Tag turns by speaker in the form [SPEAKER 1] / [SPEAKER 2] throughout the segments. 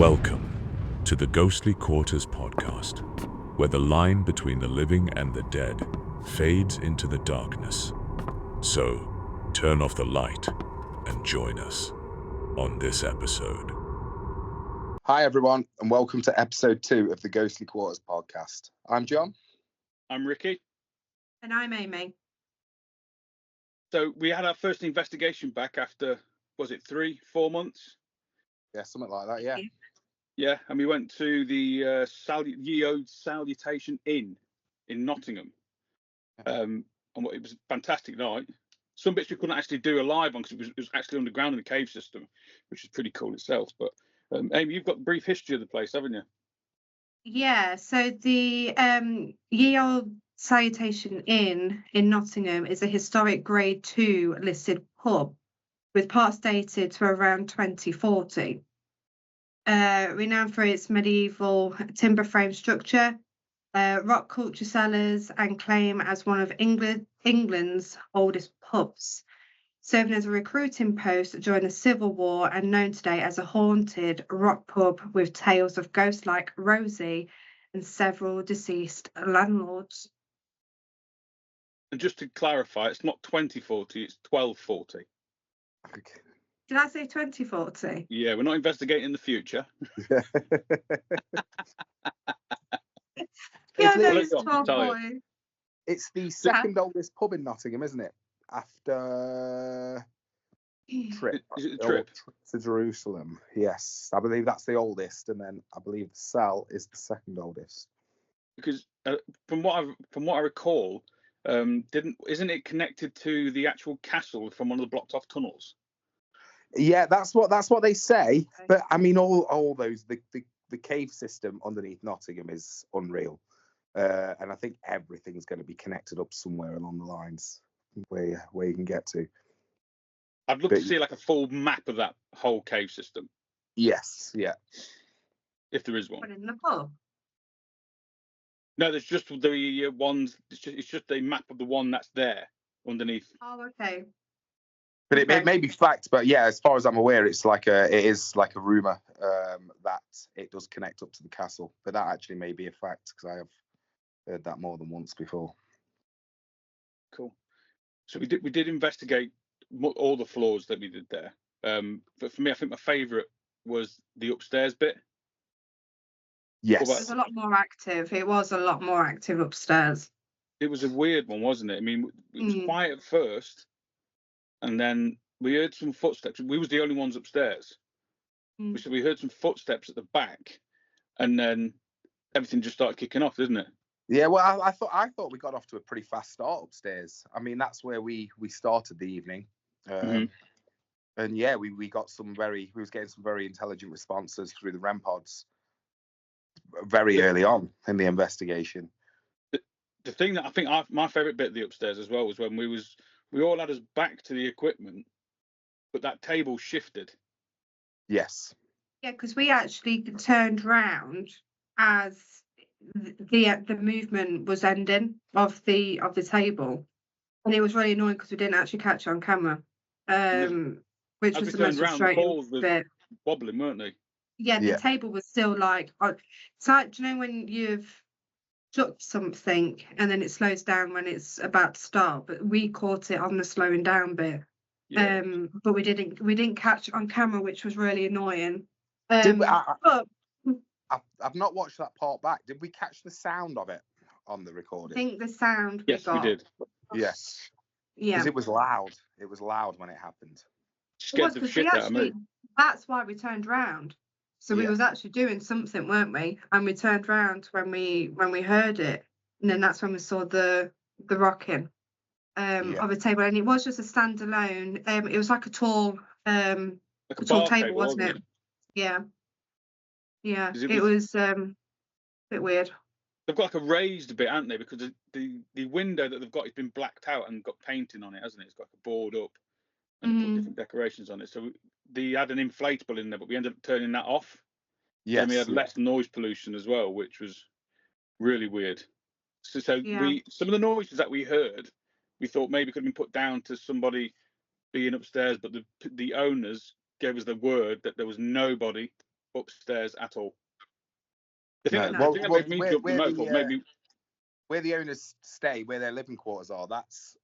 [SPEAKER 1] Welcome to the Ghostly Quarters podcast, where the line between the living and the dead fades into the darkness. So, turn off the light and join us on this episode.
[SPEAKER 2] Hi everyone, and welcome to episode 2 of the Ghostly Quarters podcast. I'm John.
[SPEAKER 3] I'm Ricky.
[SPEAKER 4] And I'm Amy.
[SPEAKER 3] So we had our first investigation back after, was it 3-4 months?
[SPEAKER 2] Yeah, something like that, yeah.
[SPEAKER 3] Yeah, and we went to the Ye Olde Salutation Inn in Nottingham. And it was a fantastic night. Some bits we couldn't actually do a live on because it was actually underground in the cave system, which is pretty cool itself. But Amy, you've got a brief history of the place, haven't you?
[SPEAKER 4] Yeah, so the Ye Olde Salutation Inn in Nottingham is a historic Grade 2 listed pub with parts dated to around 2040. Renowned for its medieval timber frame structure, rock culture cellars, and claim as one of England's oldest pubs, serving as a recruiting post during the Civil War and known today as a haunted rock pub with tales of ghosts like Rosie and several deceased landlords.
[SPEAKER 3] And just to clarify, it's not 2040, it's 1240.
[SPEAKER 2] Okay.
[SPEAKER 4] Did I say 2040?
[SPEAKER 3] Yeah, we're not investigating the future.
[SPEAKER 4] Yeah,
[SPEAKER 2] It's
[SPEAKER 4] no,
[SPEAKER 2] literally-
[SPEAKER 4] it's 1240.
[SPEAKER 2] It's the second oldest pub in Nottingham, isn't it? After Trip.
[SPEAKER 3] Is it the
[SPEAKER 2] or
[SPEAKER 3] Trip?
[SPEAKER 2] to Jerusalem. Yes, I believe that's the oldest, and then I believe the Cell is the second oldest.
[SPEAKER 3] Because from what I recall, isn't it connected to the actual castle from one of the blocked off tunnels?
[SPEAKER 2] Yeah, that's what they say. But I mean, all those the cave system underneath Nottingham is unreal, and I think everything's going to be connected up somewhere along the lines where you can get to.
[SPEAKER 3] I'd love to see like a full map of that whole cave system,
[SPEAKER 2] Yes, yeah.
[SPEAKER 3] if there is one.
[SPEAKER 4] One in the pub.
[SPEAKER 3] No, there's just the ones. It's just a map of the one that's there underneath.
[SPEAKER 4] Oh, okay.
[SPEAKER 2] But
[SPEAKER 4] Okay.
[SPEAKER 2] it may be fact, but yeah, as far as I'm aware, it is like a rumor that it does connect up to the castle. But that actually may be a fact because I have heard that more than once before.
[SPEAKER 3] Cool. So we did investigate all the floors that we did there. But for me, I think my favourite was the upstairs bit.
[SPEAKER 2] Yes.
[SPEAKER 4] It was a lot more active. It was a lot more active upstairs.
[SPEAKER 3] It was a weird one, wasn't it? I mean, it was quiet at first, and then we heard some footsteps. We was the only ones upstairs. So we heard some footsteps at the back, and then everything just started kicking off, didn't it?
[SPEAKER 2] Yeah, well, I thought we got off to a pretty fast start upstairs. I mean, that's where we started the evening, and yeah, we was getting some very intelligent responses through the REM pods very early on in the investigation.
[SPEAKER 3] The thing that I think my favourite bit of the upstairs as well was when we all had us back to the equipment, but that table shifted.
[SPEAKER 2] Yes.
[SPEAKER 4] Yeah, because we actually turned round as the movement was ending of the table, and it was really annoying because we didn't actually catch it on camera, which
[SPEAKER 3] As
[SPEAKER 4] was
[SPEAKER 3] we
[SPEAKER 4] the most
[SPEAKER 3] turned round, the
[SPEAKER 4] frustrating
[SPEAKER 3] balls were
[SPEAKER 4] bit.
[SPEAKER 3] wobbling, weren't they?
[SPEAKER 4] Yeah, the
[SPEAKER 2] Yeah.
[SPEAKER 4] table was still like, it's like, do you know when you've dropped something and then it slows down when it's about to start? But we caught it on the slowing down bit.
[SPEAKER 3] Yeah.
[SPEAKER 4] But we didn't catch it on camera, which was really annoying.
[SPEAKER 2] I've
[SPEAKER 4] But
[SPEAKER 2] not watched that part back. Did we catch the sound of it on the
[SPEAKER 4] I
[SPEAKER 2] recording?
[SPEAKER 4] think the sound
[SPEAKER 3] Yes, we
[SPEAKER 4] got.
[SPEAKER 3] did.
[SPEAKER 2] Yes.
[SPEAKER 4] Yeah.
[SPEAKER 2] Because it was loud. It was loud when it happened.
[SPEAKER 3] Scared the
[SPEAKER 4] 'cause
[SPEAKER 3] shit out of me.
[SPEAKER 4] that's why we turned round. So we
[SPEAKER 2] Yeah.
[SPEAKER 4] was actually doing something, weren't we? And we turned round when we heard it, and then that's when we saw the rocking of a table, and it was just a standalone. It was like a tall
[SPEAKER 3] Like a
[SPEAKER 4] tall
[SPEAKER 3] bar
[SPEAKER 4] table, wasn't it? Yeah. Yeah.
[SPEAKER 3] 'Cause
[SPEAKER 4] It was a bit weird.
[SPEAKER 3] They've got like a raised bit, haven't they? Because the window that they've got has been blacked out and got painting on it, hasn't it? It's got like a board up and they put different decorations on it. So they had an inflatable in there, but we ended up turning that off.
[SPEAKER 2] Yes.
[SPEAKER 3] And we had less noise pollution as well, which was really weird. So
[SPEAKER 4] Yeah.
[SPEAKER 3] some of the noises that we heard, we thought maybe could have been put down to somebody being upstairs, but the owners gave us the word that there was nobody upstairs at all. The thing,
[SPEAKER 2] No.
[SPEAKER 3] that,
[SPEAKER 2] Well,
[SPEAKER 3] the thing that
[SPEAKER 2] well,
[SPEAKER 3] made me
[SPEAKER 2] where-
[SPEAKER 3] jump
[SPEAKER 2] where
[SPEAKER 3] remote
[SPEAKER 2] the,
[SPEAKER 3] for made me.
[SPEAKER 2] where the owners stay, where their living quarters are, that's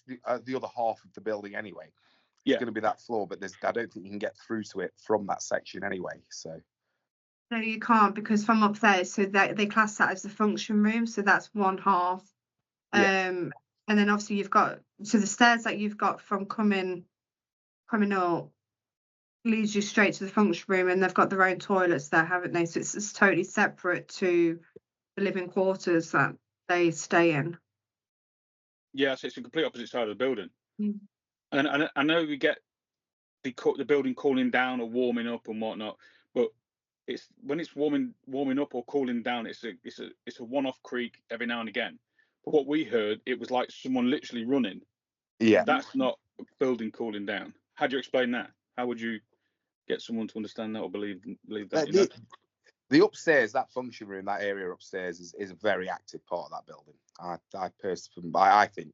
[SPEAKER 2] the other half of the building anyway. It's
[SPEAKER 3] Yeah.
[SPEAKER 2] going to be that floor, but I don't think you can get through to it from that section anyway. So
[SPEAKER 4] No, you can't, because from up there, so they class that as the function room, so that's one half.
[SPEAKER 2] Yeah.
[SPEAKER 4] And then obviously you've got, so the stairs that you've got from coming up leads you straight to the function room, and they've got their own toilets there, haven't they? So it's totally separate to the living quarters that they stay in.
[SPEAKER 3] Yeah, so it's the complete opposite side of the building.
[SPEAKER 4] Mm.
[SPEAKER 3] And I know we get the building cooling down or warming up and whatnot, but it's when it's warming up or cooling down, it's a one-off creak every now and again. But what we heard, it was like someone literally running.
[SPEAKER 2] yeah,
[SPEAKER 3] That's not a building cooling down. How do you explain that? How would you get someone to understand that or believe that?
[SPEAKER 2] the upstairs, that function room, that area upstairs is a very active part of that building. I personally, I think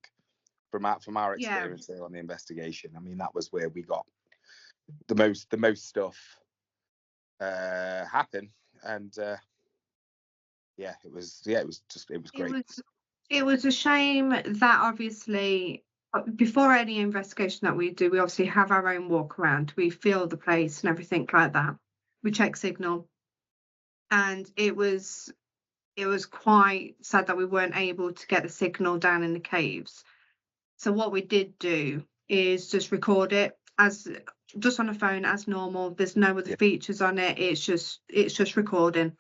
[SPEAKER 2] from our experience there on the investigation, I mean, that was where we got the most stuff happen, and it was great.
[SPEAKER 4] It was a shame that obviously before any investigation that we do, we obviously have our own walk around. We feel the place and everything like that. We check signal, and it was quite sad that we weren't able to get the signal down in the caves. So what we did do is just record it as just on a phone as normal. There's no other features on it. It's just recording.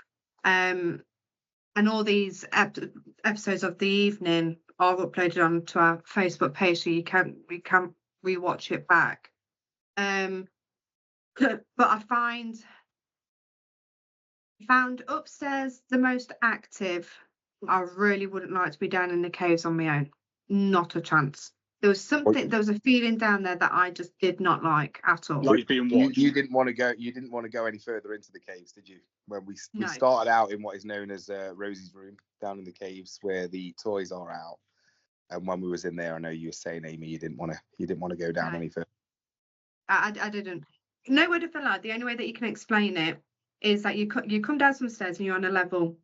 [SPEAKER 4] And all these episodes of the evening are uploaded onto our Facebook page, so we can rewatch it back. But I found upstairs the most active. I really wouldn't like to be down in the caves on my own. Not a chance. There was a feeling down there that I just did not like at all.
[SPEAKER 3] Like being watched.
[SPEAKER 2] You didn't want to go. You didn't want to go any further into the caves, did you? When we started out in what is known as Rosie's room down in the caves, where the toys are out. And when we was in there, I know you were saying, Amy, you didn't want to go down any further.
[SPEAKER 4] I didn't. No word of a lie. The only way that you can explain it is that you come down some stairs and you're on a level.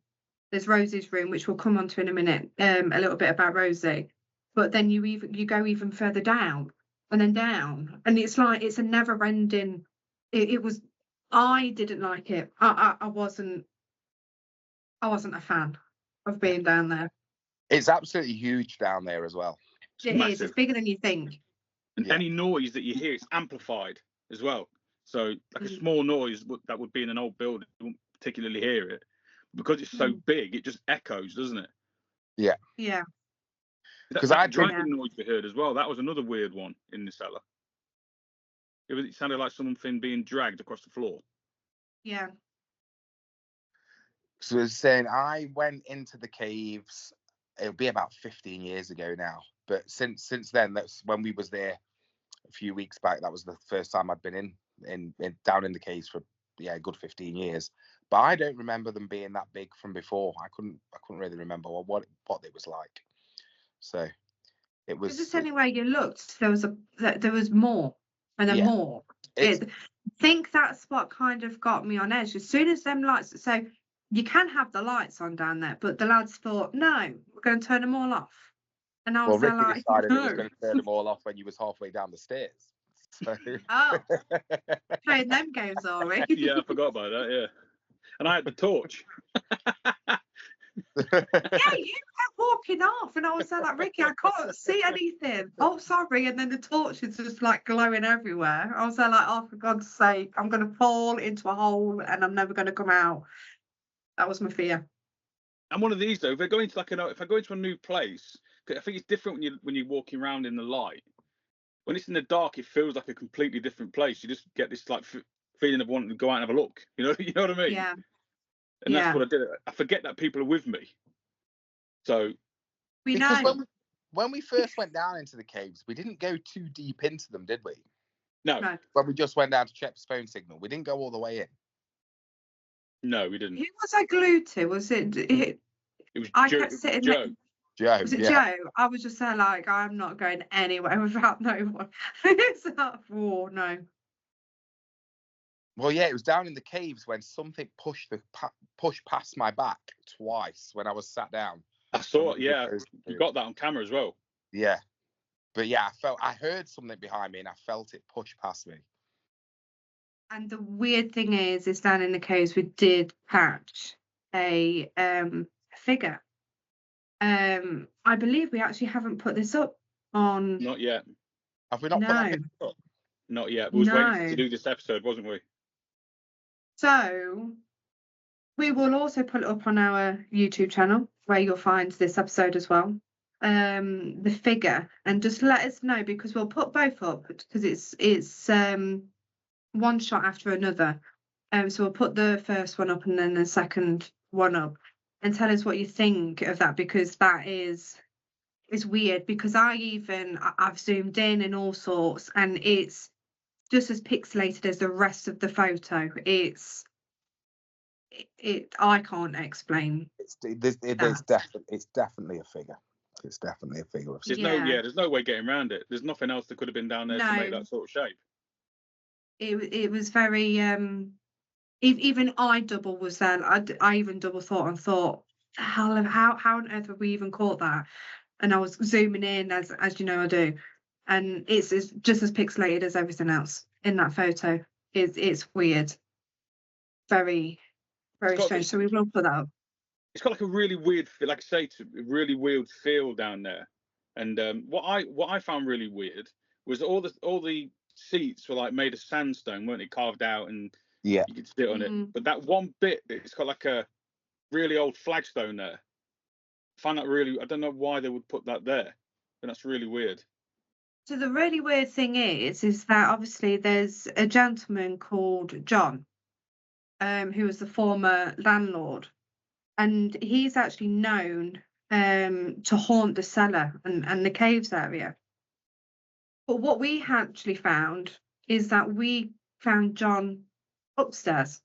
[SPEAKER 4] There's Rosie's room, which we'll come on to in a minute. A little bit about Rosie. But then you go even further down and then down, and it's like it's a never-ending. It was. I didn't like it. I wasn't a fan of being down there.
[SPEAKER 2] It's absolutely huge down there as well.
[SPEAKER 4] It is. It's bigger than you think.
[SPEAKER 3] And any noise that you hear, it's amplified as well. So like a small noise that would be in an old building, you wouldn't particularly hear it. Because it's so big, it just echoes, doesn't it?
[SPEAKER 2] Yeah.
[SPEAKER 4] Yeah.
[SPEAKER 2] Because
[SPEAKER 3] that dragging noise we heard as well. That was another weird one in the cellar. It sounded like something being dragged across the floor.
[SPEAKER 4] Yeah.
[SPEAKER 2] So I was saying, I went into the caves. It'll be about 15 years ago now. But since then, that's when we was there a few weeks back. That was the first time I'd been in down in the caves for a good 15 years. But I don't remember them being that big from before. I couldn't really remember what it was like. So it was.
[SPEAKER 4] Just anywhere you looked, there was more and then more. I think that's what kind of got me on edge. As soon as them lights, so you can have the lights on down there, but the lads thought, no, we're going to turn them all off. And I was
[SPEAKER 2] Ricky
[SPEAKER 4] like,
[SPEAKER 2] decided
[SPEAKER 4] no.
[SPEAKER 2] he was going to turn them all off when you was halfway down the stairs. So.
[SPEAKER 4] Oh, playing them games, are we?
[SPEAKER 3] Yeah, I forgot about that. Yeah, and I had the torch.
[SPEAKER 4] Yeah, you kept walking off, and I was like, Ricky, I can't see anything. Oh, sorry. And then the torch is just like glowing everywhere. I was like, oh, for God's sake, I'm going to fall into a hole and I'm never going to come out. That was my fear.
[SPEAKER 3] And one of these though, if I go into if I go into a new place, I think it's different when you're walking around in the light. When it's in the dark, it feels like a completely different place. You just get this like feeling of wanting to go out and have a look. You know what I mean?
[SPEAKER 4] Yeah.
[SPEAKER 3] And that's what I did. I forget that people are with me. So
[SPEAKER 2] when we first went down into the caves, we didn't go too deep into them, did we?
[SPEAKER 3] No.
[SPEAKER 2] When we just went down to check the phone signal, we didn't go all the way in.
[SPEAKER 3] No, we didn't.
[SPEAKER 4] Who was I glued to? Was it?
[SPEAKER 3] It was
[SPEAKER 4] kept sitting
[SPEAKER 3] Joe.
[SPEAKER 2] Joe.
[SPEAKER 4] Was it Joe? I was just there like, I'm not going anywhere without no one. It's like, oh no.
[SPEAKER 2] Well, yeah, it was down in the caves when something pushed past my back twice when I was sat down.
[SPEAKER 3] I saw it. Yeah, you got that on camera as well.
[SPEAKER 2] Yeah, but yeah, I heard something behind me, and I felt it push past me.
[SPEAKER 4] And the weird thing is down in the caves we did catch a figure. I believe we actually haven't put this up on.
[SPEAKER 3] Not yet.
[SPEAKER 2] Have we not put that picture up?
[SPEAKER 3] Not yet. We was waiting to do this episode, wasn't we?
[SPEAKER 4] So we will also put it up on our YouTube channel where you'll find this episode as well. The figure, and just let us know, because we'll put both up because it's one shot after another. So we'll put the first one up and then the second one up, and tell us what you think of that, because that is weird, because I've zoomed in and all sorts, and it's just as pixelated as the rest of the photo. I can't explain.
[SPEAKER 2] It's definitely a figure. It's definitely a figure.
[SPEAKER 3] There's no way getting around it. There's nothing else that could have been down there to make that sort of shape.
[SPEAKER 4] It was very even I double was there. I even double thought and thought, how on earth have we even caught that? And I was zooming in as you know I do, and it's just as pixelated as everything else in that photo. It's weird, very strange. So we will put that up.
[SPEAKER 3] It's got like a really weird, like I say, a really weird feel down there. And what I found really weird was all the seats were like made of sandstone, weren't they, carved out, and you could sit on it. But that one bit, it's got like a really old flagstone there. I find that really, I don't know why they would put that there, but that's really weird.
[SPEAKER 4] So the really weird thing is that obviously there's a gentleman called John, who was the former landlord, and he's actually known to haunt the cellar and the caves area. But what we actually found is that we found John upstairs.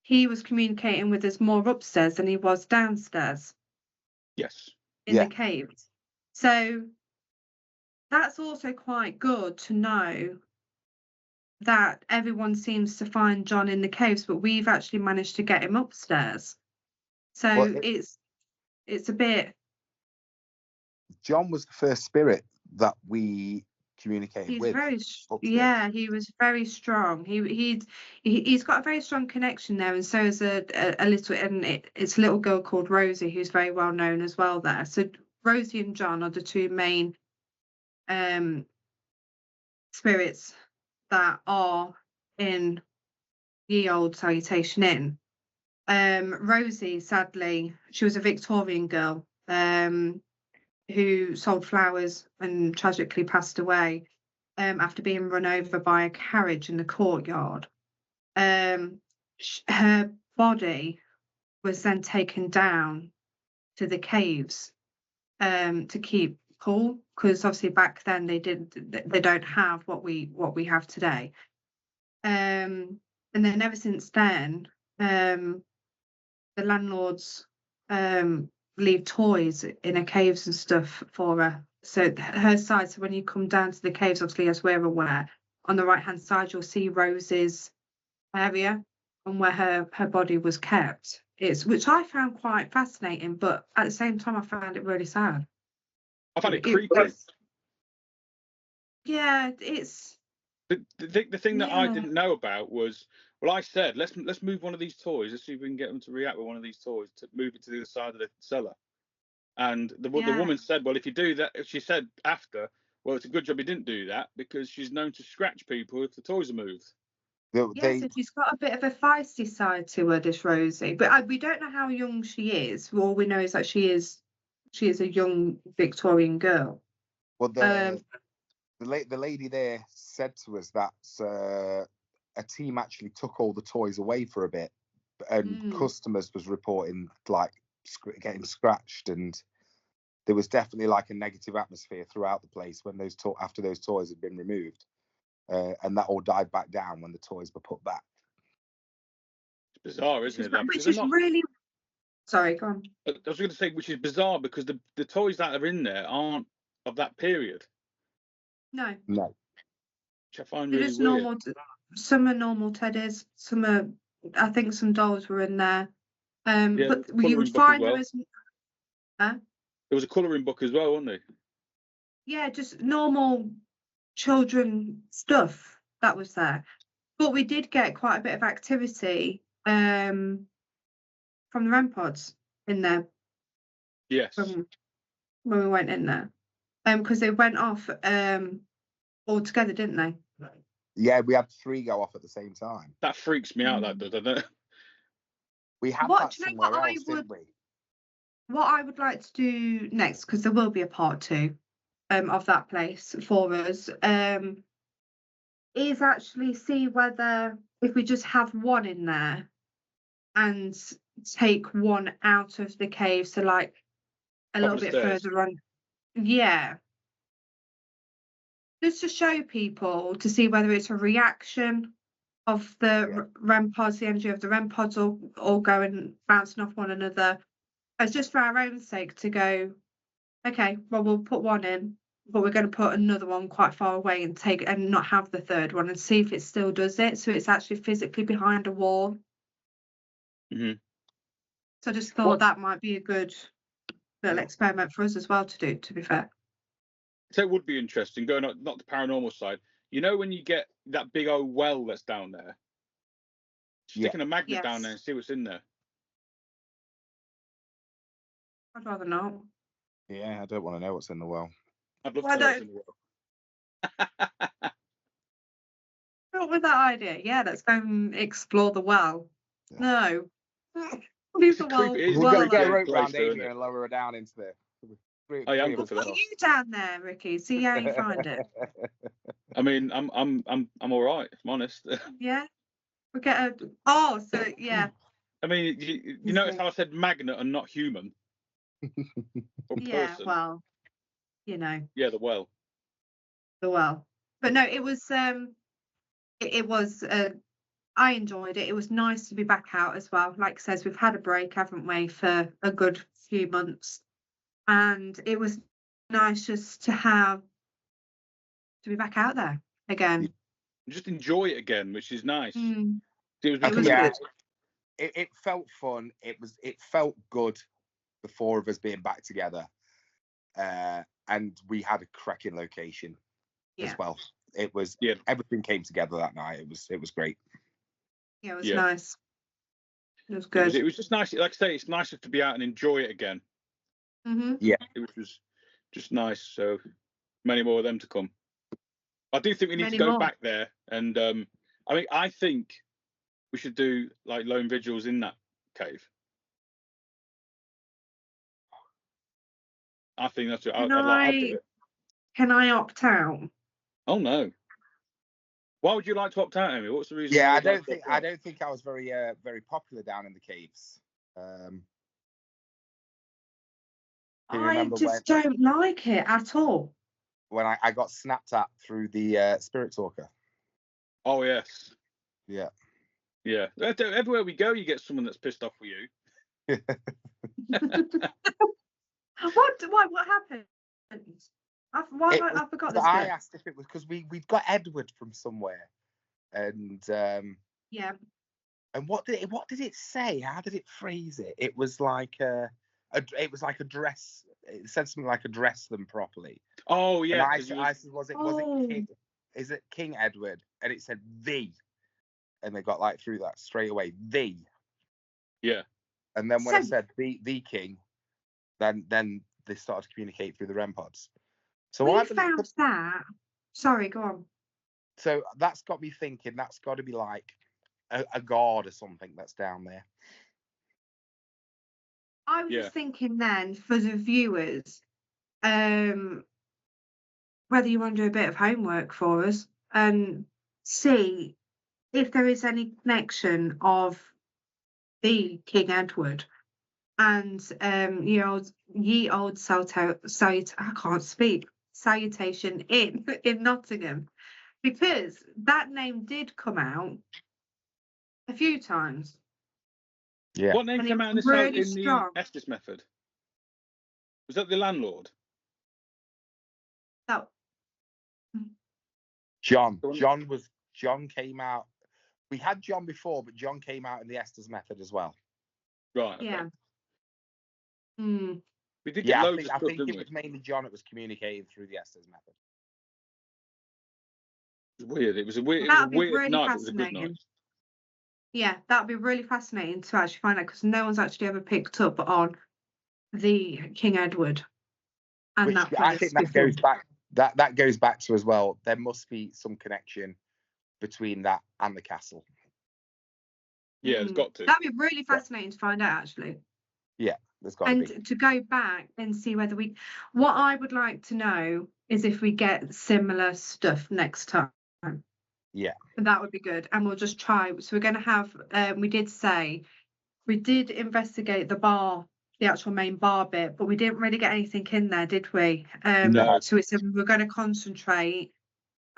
[SPEAKER 4] He was communicating with us more upstairs than he was downstairs.
[SPEAKER 3] Yes.
[SPEAKER 4] In the caves. So that's also quite good to know that everyone seems to find John in the caves, but we've actually managed to get him upstairs. So it's a bit.
[SPEAKER 2] John was the first spirit that we communicated with.
[SPEAKER 4] He was very strong. He's got a very strong connection there, and so is a little, and it's a little girl called Rosie who's very well known as well there. So Rosie and John are the two main spirits that are in Ye Olde Salutation Inn. Rosie, sadly, she was a Victorian girl who sold flowers and tragically passed away after being run over by a carriage in the courtyard. Her body was then taken down to the caves to keep cool, because obviously back then they don't have what we have today. And then ever since then, the landlords leave toys in her caves and stuff for her. So her side, so when you come down to the caves, obviously, as we're aware, on the right hand side you'll see Rose's area and where her body was kept. Which I found quite fascinating, but at the same time I found it really sad.
[SPEAKER 3] I found it creepy.
[SPEAKER 4] It's
[SPEAKER 3] the thing that I didn't know about was, well, I said let's move one of these toys. Let's see if we can get them to react with one of these toys, to move it to the other side of the cellar. And the woman said, well, if you do that, she said after, well, it's a good job you didn't do that, because she's known to scratch people if the toys are moved.
[SPEAKER 4] So she's got a bit of a feisty side to her, this Rosie. But we don't know how young she is. All we know is that she is a young Victorian girl.
[SPEAKER 2] Well, the lady there said to us that a team actually took all the toys away for a bit, and customers was reporting like getting scratched, and there was definitely like a negative atmosphere throughout the place when after those toys had been removed, and that all died back down when the toys were put back.
[SPEAKER 3] It's bizarre, isn't it?
[SPEAKER 4] Which is really. Sorry, go on.
[SPEAKER 3] I was going to say, which is bizarre, because the toys that are in there aren't of that period.
[SPEAKER 4] No.
[SPEAKER 3] Which I find really weird.
[SPEAKER 4] some are normal teddies, some are, I think some dolls were in there.
[SPEAKER 3] Yeah,
[SPEAKER 4] But you
[SPEAKER 3] colouring
[SPEAKER 4] would
[SPEAKER 3] book as
[SPEAKER 4] find
[SPEAKER 3] well.
[SPEAKER 4] there is,
[SPEAKER 3] There was a colouring book as well, wasn't there?
[SPEAKER 4] yeah, just normal children stuff that was there. But we did get quite a bit of activity from the REM pods in there
[SPEAKER 3] Yes.
[SPEAKER 4] when we went in there. Because they went off all together, didn't they?
[SPEAKER 2] Yeah, we had 3 go off at the same time.
[SPEAKER 3] That freaks me out, that does, doesn't it?
[SPEAKER 2] We had
[SPEAKER 4] What,
[SPEAKER 2] that
[SPEAKER 4] do you know
[SPEAKER 2] somewhere
[SPEAKER 4] what I
[SPEAKER 2] else,
[SPEAKER 4] would-
[SPEAKER 2] didn't we?
[SPEAKER 4] What I would like to do next, because there will be a part 2 of that place for us, is actually see whether if we just have one in there and take one out of the cave, so like a
[SPEAKER 3] Top
[SPEAKER 4] little
[SPEAKER 3] of the
[SPEAKER 4] bit
[SPEAKER 3] stairs.
[SPEAKER 4] further on. Yeah. Just to show people to see whether it's a reaction of the REM pods, the energy of the REM pods all going bouncing off one another. It's just for our own sake to go, okay, well, we'll put one in, but we're going to put another one quite far away and not have the third one and see if it still does it. So it's actually physically behind a wall.
[SPEAKER 3] Mhm.
[SPEAKER 4] So I just thought that might be a good little experiment for us as well to do, to be fair.
[SPEAKER 3] So it would be interesting, going not the paranormal side. You know, when you get that big old well that's down there, sticking a magnet down there and see what's in there.
[SPEAKER 4] I'd rather not.
[SPEAKER 2] Yeah, I don't want to know what's in the well.
[SPEAKER 3] I'd love
[SPEAKER 4] Why
[SPEAKER 3] to know what's in the well.
[SPEAKER 4] Not with that idea. Yeah, let's go and explore the well.
[SPEAKER 2] Yeah.
[SPEAKER 4] No. Leave the well.
[SPEAKER 3] It is
[SPEAKER 2] We're going to get a
[SPEAKER 3] well
[SPEAKER 2] rope round
[SPEAKER 3] isn't
[SPEAKER 2] Amy
[SPEAKER 3] it?
[SPEAKER 2] and lower her down into there.
[SPEAKER 3] I am
[SPEAKER 4] We'll
[SPEAKER 3] good for
[SPEAKER 4] put
[SPEAKER 3] that.
[SPEAKER 4] you down there, Ricky. See how you find it.
[SPEAKER 3] I mean, I'm all right, if I'm honest.
[SPEAKER 4] Yeah. We'll get a. Oh, so yeah.
[SPEAKER 3] I mean, you notice how I said magnet and not human? Or
[SPEAKER 4] Yeah.
[SPEAKER 3] person?
[SPEAKER 4] Well, you know.
[SPEAKER 3] Yeah, the well.
[SPEAKER 4] The well. But no, it was. It was. I enjoyed it. It was nice to be back out as well. Like I says, we've had a break, haven't we, for a good few months, and it was nice just to be back out there again.
[SPEAKER 3] Just enjoy it again, which is nice.
[SPEAKER 4] Mm.
[SPEAKER 3] It
[SPEAKER 4] was
[SPEAKER 2] yeah,
[SPEAKER 4] good.
[SPEAKER 2] it felt fun. It felt good, the 4 of us being back together, and we had a cracking location as well. It was everything came together that night. It was great.
[SPEAKER 4] Yeah, it was nice. It was good.
[SPEAKER 3] It was just nice. Like I say, it's nicer to be out and enjoy it again.
[SPEAKER 4] Mm-hmm.
[SPEAKER 2] Yeah,
[SPEAKER 3] it was just nice. So many more of them to come. I do think we need to go back there, and I think we should do like lone vigils in that cave. I think that's it. I'd do it.
[SPEAKER 4] Can I opt out?
[SPEAKER 3] Oh no! Why would you like to opt out, Amy? What's the reason?
[SPEAKER 2] Yeah, I don't think I was very very popular down in the caves.
[SPEAKER 4] I just don't like it at all.
[SPEAKER 2] When I got snapped at through the spirit talker.
[SPEAKER 3] Oh yes.
[SPEAKER 2] Yeah.
[SPEAKER 3] Yeah. Everywhere we go, you get someone that's pissed off with you.
[SPEAKER 4] What happened? I forgot this.
[SPEAKER 2] I asked if it was because we'd got Edward from somewhere, and
[SPEAKER 4] yeah.
[SPEAKER 2] And what did it say? How did it phrase it? It was like a dress. It said something like address them properly.
[SPEAKER 3] Oh yeah.
[SPEAKER 2] And I said, was it King? Is it King Edward? And it said the, and they got like through that straight away. The.
[SPEAKER 3] Yeah.
[SPEAKER 2] And then when I said the King, then they started to communicate through the REM pods. So
[SPEAKER 4] I found that. Sorry, go on.
[SPEAKER 2] So that's got me thinking. That's got to be like a god or something that's down there.
[SPEAKER 4] I was just thinking then for the viewers, whether you want to do a bit of homework for us and see if there is any connection of the King Edward and Ye Olde Salutation Inn in Nottingham, because that name did come out a few times.
[SPEAKER 2] Yeah.
[SPEAKER 3] What name came out in the Estes method? Was that the landlord?
[SPEAKER 4] No.
[SPEAKER 2] John was John came out. We had John before, but John came out in the Estes method as well.
[SPEAKER 3] Right. Okay.
[SPEAKER 4] Yeah. Mm.
[SPEAKER 3] We did get
[SPEAKER 2] Yeah,
[SPEAKER 3] loads of
[SPEAKER 2] I
[SPEAKER 3] stuff,
[SPEAKER 2] think
[SPEAKER 3] didn't
[SPEAKER 2] it
[SPEAKER 3] we?
[SPEAKER 2] was mainly John that was communicating through the Estes method.
[SPEAKER 3] It was weird. It was a weird
[SPEAKER 4] That'd be
[SPEAKER 3] night,
[SPEAKER 4] really
[SPEAKER 3] but it was a good night.
[SPEAKER 4] fascinating. Yeah, that'd be really fascinating to actually find out, because no one's actually ever picked up on the King Edward and
[SPEAKER 2] Which
[SPEAKER 4] that
[SPEAKER 2] I
[SPEAKER 4] place
[SPEAKER 2] think that
[SPEAKER 4] before.
[SPEAKER 2] goes back. That goes back to as well. There must be some connection between that and the castle.
[SPEAKER 3] Yeah, there's got to.
[SPEAKER 4] That'd be really fascinating to find out, actually.
[SPEAKER 2] Yeah, there's got to be.
[SPEAKER 4] And to go back and see whether what I would like to know is if we get similar stuff next time.
[SPEAKER 2] Yeah.
[SPEAKER 4] That would be good. And we'll just try. So we're going to have, we did investigate the bar, the actual main bar bit, but we didn't really get anything in there, did we?
[SPEAKER 2] No.
[SPEAKER 4] So we're going to concentrate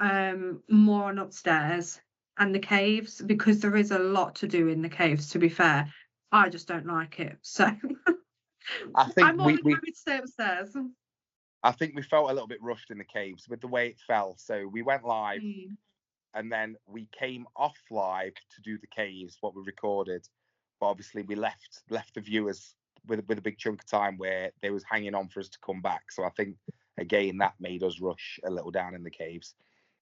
[SPEAKER 4] more on upstairs and the caves, because there is a lot to do in the caves, to be fair. I just don't like it. So
[SPEAKER 2] I think
[SPEAKER 4] I'm more than happy to stay upstairs.
[SPEAKER 2] I think we felt a little bit rushed in the caves with the way it fell. So we went live and then we came off live to do the caves, what we recorded. But obviously we left the viewers with a big chunk of time where they was hanging on for us to come back. So I think, again, that made us rush a little down in the caves.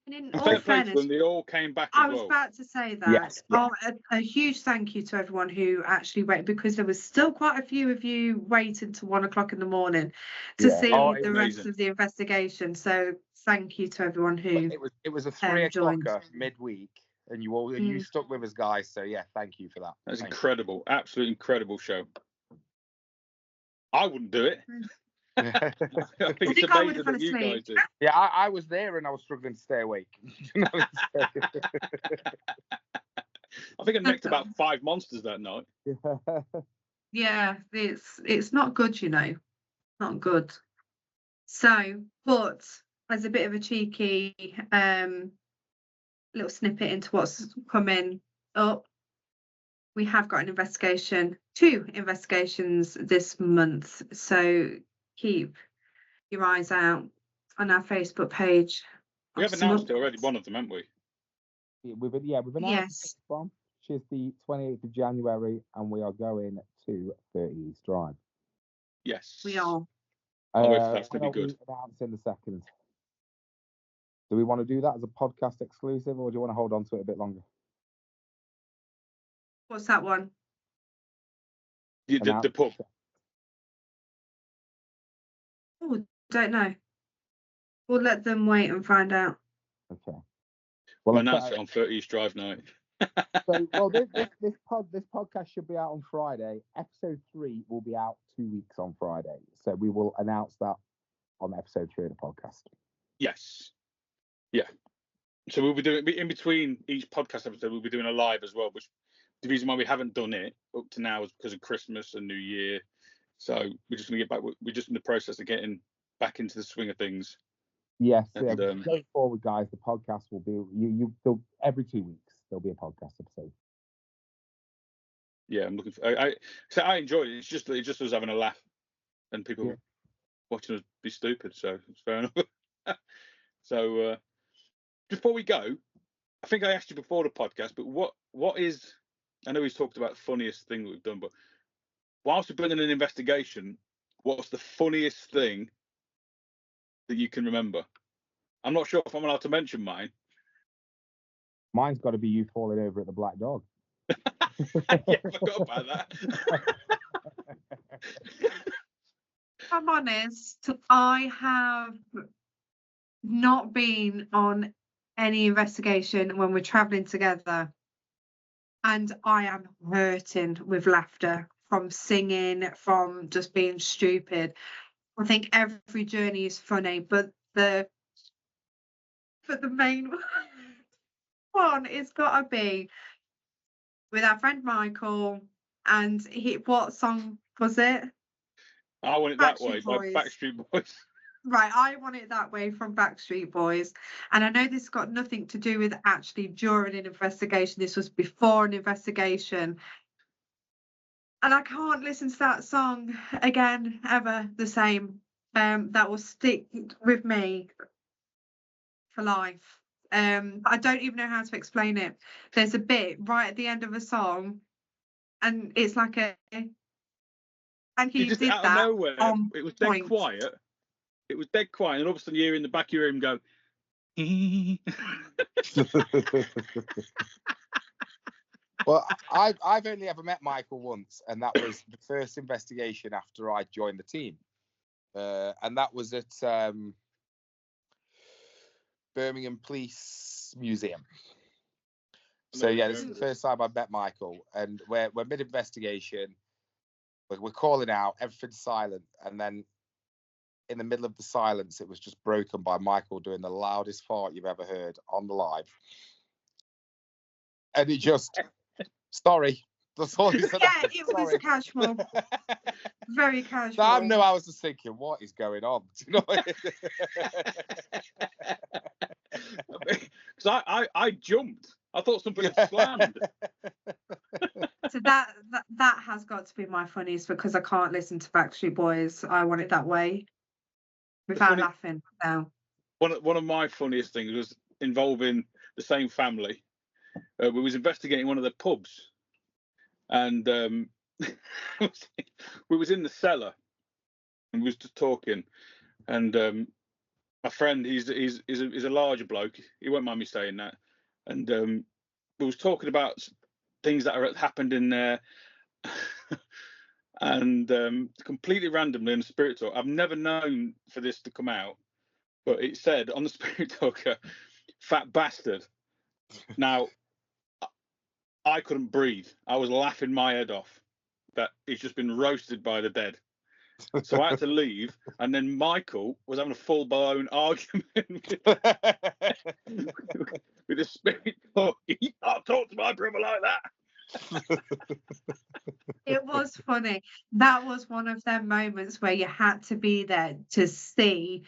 [SPEAKER 4] And in
[SPEAKER 3] And
[SPEAKER 4] all
[SPEAKER 3] fair play to
[SPEAKER 4] fairness,
[SPEAKER 3] them, they all came back
[SPEAKER 4] I
[SPEAKER 3] as
[SPEAKER 4] was
[SPEAKER 3] well.
[SPEAKER 4] about to say that.
[SPEAKER 2] Yes, yeah.
[SPEAKER 4] A huge thank you to everyone who actually waited, because there was still quite a few of you waiting till 1 o'clock in the morning to see the rest of the investigation. So thank you to everyone who
[SPEAKER 2] it was a 3
[SPEAKER 4] joined.
[SPEAKER 2] o'clocker midweek, and you stuck with us, guys. So yeah, thank you for that.
[SPEAKER 3] That's incredible, absolutely incredible show. I wouldn't do it. I think it's amazing that you guys did.
[SPEAKER 2] Yeah, I was there and I was struggling to stay awake.
[SPEAKER 3] I think I nicked about 5 monsters that night.
[SPEAKER 4] Yeah, it's not good, you know, not good. So, but as a bit of a cheeky little snippet into what's coming up, we have got an 2 investigations this month. So keep your eyes out on our Facebook page.
[SPEAKER 3] We have announced it already, one of them, haven't we?
[SPEAKER 5] We've announced one, which is the 28th of January, and we are going to 30 East Drive.
[SPEAKER 3] Yes.
[SPEAKER 4] We are.
[SPEAKER 3] That's going to be good.
[SPEAKER 5] Announce in a second. Do we want to do that as a podcast exclusive, or do you want to hold on to it a bit longer?
[SPEAKER 4] What's that one?
[SPEAKER 3] The pub.
[SPEAKER 4] Oh, don't know. We'll let them wait and find out.
[SPEAKER 5] Okay.
[SPEAKER 3] We'll announce it on 30 East Drive night.
[SPEAKER 5] This podcast should be out on Friday. Episode 3 will be out 2 weeks on Friday. So we will announce that on episode 3 of the podcast.
[SPEAKER 3] Yes. Yeah. So we'll be doing, in between each podcast episode, we'll be doing a live as well, which the reason why we haven't done it up to now is because of Christmas and New Year. So we're just going to get back. We're just in the process of getting back into the swing of things.
[SPEAKER 5] Yes.
[SPEAKER 3] And,
[SPEAKER 5] going forward, guys, the podcast will be every 2 weeks there'll be a podcast episode.
[SPEAKER 3] Yeah, I'm looking for. I enjoyed it. It's just us having a laugh and people watching us be stupid. So it's fair enough. So before we go, I think I asked you before the podcast, but what is? I know he's talked about the funniest thing that we've done, but whilst we're bringing an investigation, what's the funniest thing that you can remember? I'm not sure if I'm allowed to mention mine.
[SPEAKER 5] Mine's got to be you falling over at the Black Dog.
[SPEAKER 3] Yeah, I forgot about that.
[SPEAKER 4] If I'm honest, I have not been on any investigation when we're traveling together, and I am hurting with laughter from singing, from just being stupid. I think every journey is funny, but the main one is gotta be with our friend Michael, and what song was it?
[SPEAKER 3] I Want It That Way by Backstreet Boys.
[SPEAKER 4] Right, I Want It That Way from Backstreet Boys. And I know this got nothing to do with actually during an investigation. This was before an investigation. And I can't listen to that song again, ever the same. That will stick with me for life. I don't even know how to explain it. There's a bit right at the end of a song, and it's like and he
[SPEAKER 3] just
[SPEAKER 4] did
[SPEAKER 3] out of
[SPEAKER 4] that
[SPEAKER 3] nowhere.
[SPEAKER 4] on
[SPEAKER 3] It was dead
[SPEAKER 4] point.
[SPEAKER 3] quiet. It was dead quiet, and all of a sudden you hear in the back of your room go.
[SPEAKER 2] Well, I've only ever met Michael once, and that was the first investigation after I joined the team, and that was at Birmingham Police Museum. So yeah, this is the first time I've met Michael, and we're mid investigation. We're calling out, everything's silent, and then in the middle of the silence, it was just broken by Michael doing the loudest fart you've ever heard on the live, and he just, sorry, that's all he said.
[SPEAKER 4] Yeah, it was casual, very casual.
[SPEAKER 2] I know. I was just thinking, what is going on? Do you know?
[SPEAKER 3] Because I jumped. I thought somebody had slammed.
[SPEAKER 4] So that has got to be my funniest, because I can't listen to Backstreet Boys. I want it that way without laughing. No.
[SPEAKER 3] One of my funniest things was involving the same family. We was investigating one of the pubs, and we was in the cellar, and we was just talking, and my friend, he's a larger bloke. He won't mind me saying that, and we was talking about things that happened in there, and completely randomly in the spirit talk. I've never known for this to come out, but it said on the spirit talker, "Fat bastard." Now, I couldn't breathe. I was laughing my head off that he's just been roasted by the dead. So I had to leave, and then Michael was having a full-blown argument with the spirit talker. You can't talk to my brother like that.
[SPEAKER 4] It was funny. That was one of them moments where you had to be there to see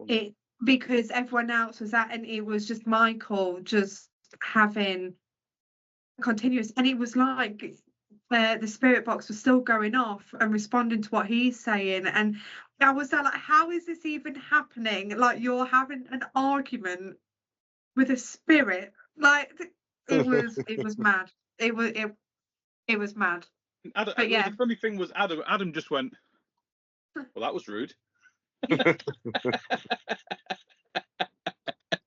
[SPEAKER 4] it, because everyone else was at, and it was just Michael just having continuous, and it was like the spirit box was still going off and responding to what he's saying, and I was there like, how is this even happening? Like, you're having an argument with a spirit. Like, it was mad. It was mad.
[SPEAKER 3] Adam,
[SPEAKER 4] but yeah,
[SPEAKER 3] the funny thing was Adam just went, well, that was rude.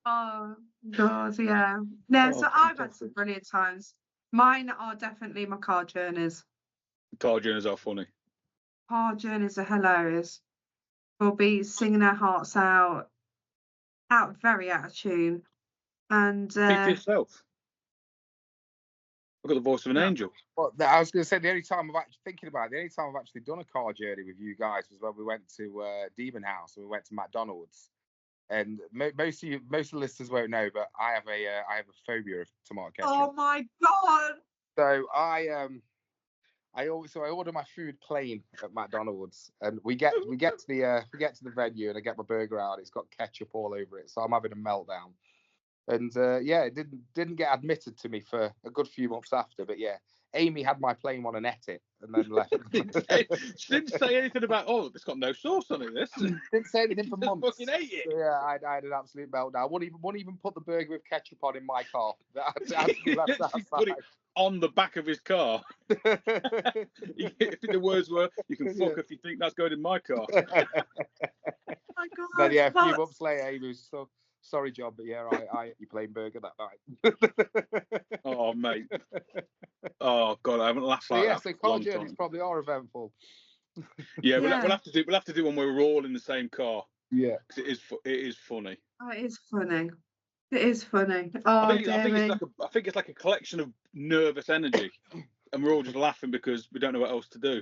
[SPEAKER 4] Oh God, yeah. No, so I've had some
[SPEAKER 3] fantastic.
[SPEAKER 4] brilliant times. Mine are definitely my car journeys.
[SPEAKER 3] Car journeys are funny.
[SPEAKER 4] Car journeys are hilarious. We'll be singing our hearts out very out of tune. And
[SPEAKER 3] Speak for yourself. I've got the voice of an angel.
[SPEAKER 2] Well, I was going to say, the only time I've actually done a car journey with you guys was when we went to Demon House, and we went to McDonald's. And most of the listeners won't know, but I have a phobia of tomato ketchup.
[SPEAKER 4] oh my God!
[SPEAKER 2] So I order my food plain at McDonald's, and we get to the venue, and I get my burger out. It's got ketchup all over it, so I'm having a meltdown. And it didn't get admitted to me for a good few months after. But yeah, Amy had my plain one and ate it, and then left.
[SPEAKER 3] She didn't say anything about, oh, it's got no sauce on it. This
[SPEAKER 2] didn't say anything for months.
[SPEAKER 3] Fucking ate it.
[SPEAKER 2] So, yeah, I had an absolute meltdown. Wouldn't even put the burger with ketchup on in my car. She
[SPEAKER 3] put it on the back of his car. I think the words were, "You can fuck if you think that's going in my car."
[SPEAKER 4] Oh my God!
[SPEAKER 2] Then a few months later, Amy was so. Sorry, John, but yeah, I ate your plain burger that night.
[SPEAKER 3] Oh, mate. Oh God, I haven't laughed like that.
[SPEAKER 2] So car journeys probably are eventful.
[SPEAKER 3] Yeah, we'll have to do one where we're all in the same car.
[SPEAKER 2] Yeah,
[SPEAKER 3] because it is funny.
[SPEAKER 4] Oh, it is funny. It is funny. Oh,
[SPEAKER 3] I think it's like a collection of nervous energy, and we're all just laughing because we don't know what else to do.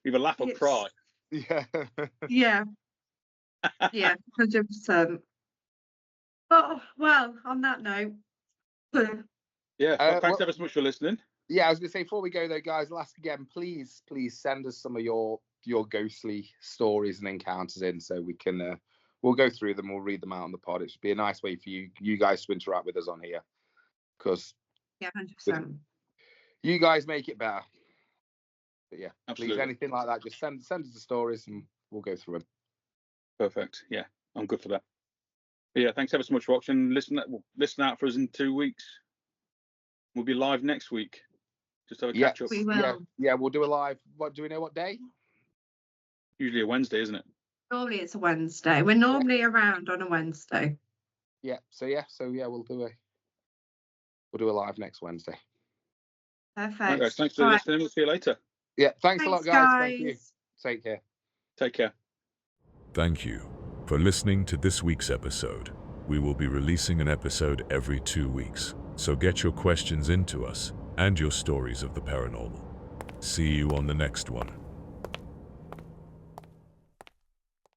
[SPEAKER 3] We either laugh or cry.
[SPEAKER 2] Yeah.
[SPEAKER 4] Yeah. Yeah, 100%. Oh, well, on that note.
[SPEAKER 3] Yeah, thanks ever so much for listening.
[SPEAKER 2] Yeah, I was going to say, before we go though, guys, I'll ask again, please send us some of your ghostly stories and encounters in, so we can we'll go through them, we'll read them out on the pod. It should be a nice way for you guys to interact with us on here, because
[SPEAKER 4] 100%.
[SPEAKER 2] You guys make it better. But yeah,
[SPEAKER 3] absolutely.
[SPEAKER 2] Please, anything like that, just send us the stories and we'll go through them.
[SPEAKER 3] Perfect. Yeah, I'm good for that. Yeah, thanks ever so much for watching. Listen out for us in 2 weeks. We'll be live next week. Just have a catch up.
[SPEAKER 4] We will.
[SPEAKER 2] Yeah, we'll do a live. What do we know? What day?
[SPEAKER 3] Usually a Wednesday, isn't it?
[SPEAKER 4] Normally it's a Wednesday. We're normally around on a Wednesday.
[SPEAKER 2] Yeah. So we'll do a live next Wednesday.
[SPEAKER 4] Perfect.
[SPEAKER 3] Right, guys, thanks for listening. We'll see you later.
[SPEAKER 2] Yeah. Thanks a lot, guys. Thank you. Take care.
[SPEAKER 3] Take care.
[SPEAKER 1] Thank you for listening to this week's episode. We will be releasing an episode every 2 weeks, so get your questions into us and your stories of the paranormal. See you on the next one.